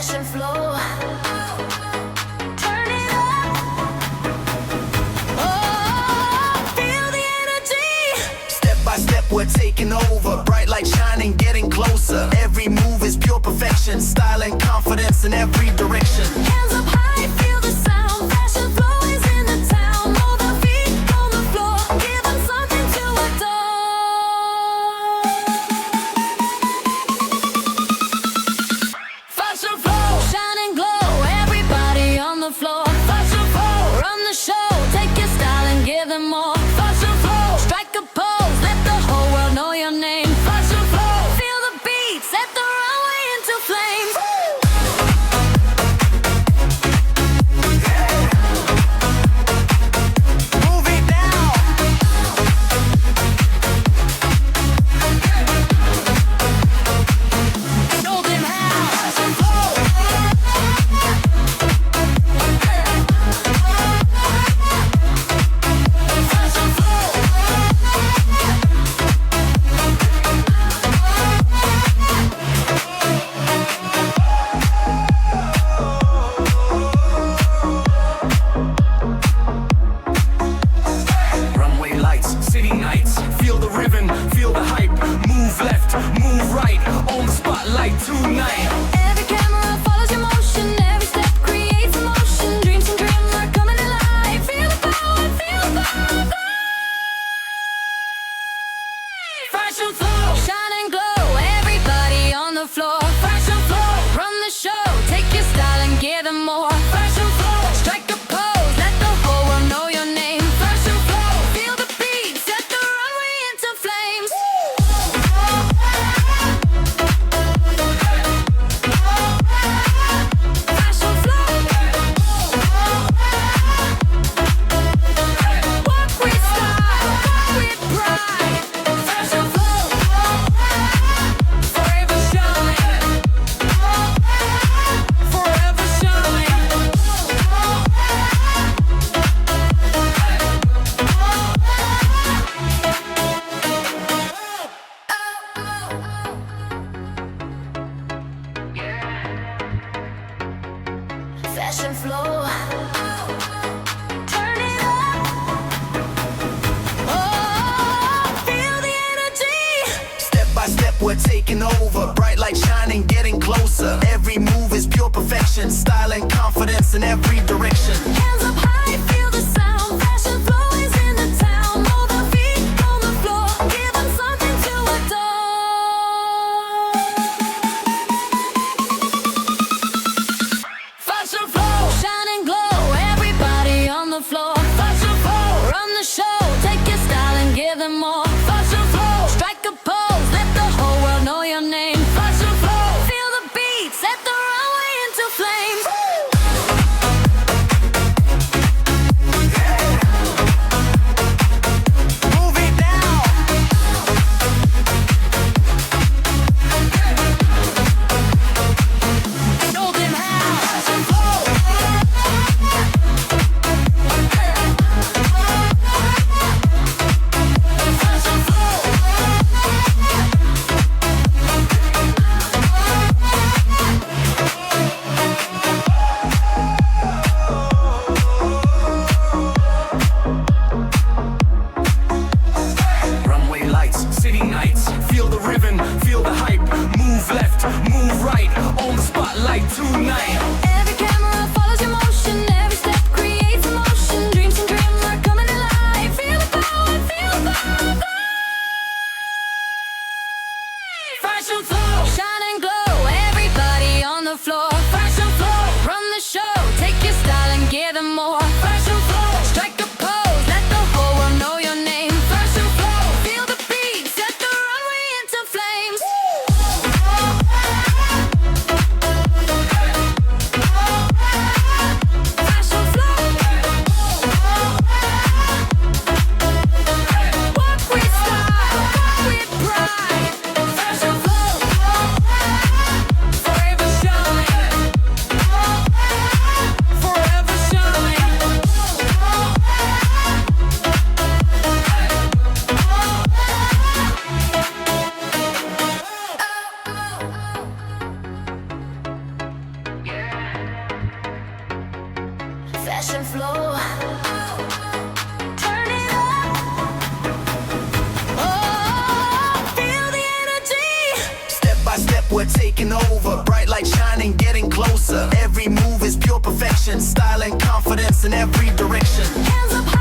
Fashion flow. Turn it up. Oh, feel the energy. Step by step we're taking over. Bright light shining, getting closer. Every move is pure perfection. Style and confidence in every direction. Hands up high, feel the sound. Fashion flow is in the town. All the feet on the floor. Give them something to adore. Fashion flow, shine and glow. Everybody on the floor. Fashion flow, run the show. Take your style and give them more. Fashion flow, strike a pose. Let the whole world know your name. Fashion flow, feel the beat. Set the runway into flames. Move it now. Show them how. Fashion flow. Fashion Runway lights, city nights. Feel the rhythm, feel the hype. Move left, move right. On the spotlight tonight. Every camera follows your motion. Every step creates emotion. Dreams and dreams are coming alive. Feel the power, feel the power. Fashion flow, shine and glow. Everybody on the floor. Fashion flow, run the show. Take your style and give them more. Fashion flow, strike a pose. Let the whole world know your name. Fashion flow, feel the beat. Set the runway into flames. Fashion flow. Walk with style, walk with pride. Fashion flow. Forever shine. Forever shine. Fashion flow. Turn it up. Oh, feel the energy. Step by step we're taking over. Bright light shining, getting closer. Every move is pure perfection. Style and confidence in every direction. Hands up high, feel the sound. Fashion flow is in the town. All the feet on the floor. Give them something to adore. Fashion flow, shine and glow. Everybody on the floor. Fashion flow, run the show. Take your style and give them more. Fashion flow, strike a pose. Let the whole world know your name. Fashion flow, feel the beat. Set the runway into flames. Move it now. Show them how. Fashion flow. Fashion fashion flow. Turn it up. Oh, feel the energy. Step by step we're taking over. Bright light shining, getting closer. Every move is pure perfection. Style and confidence in every direction. Hands up high.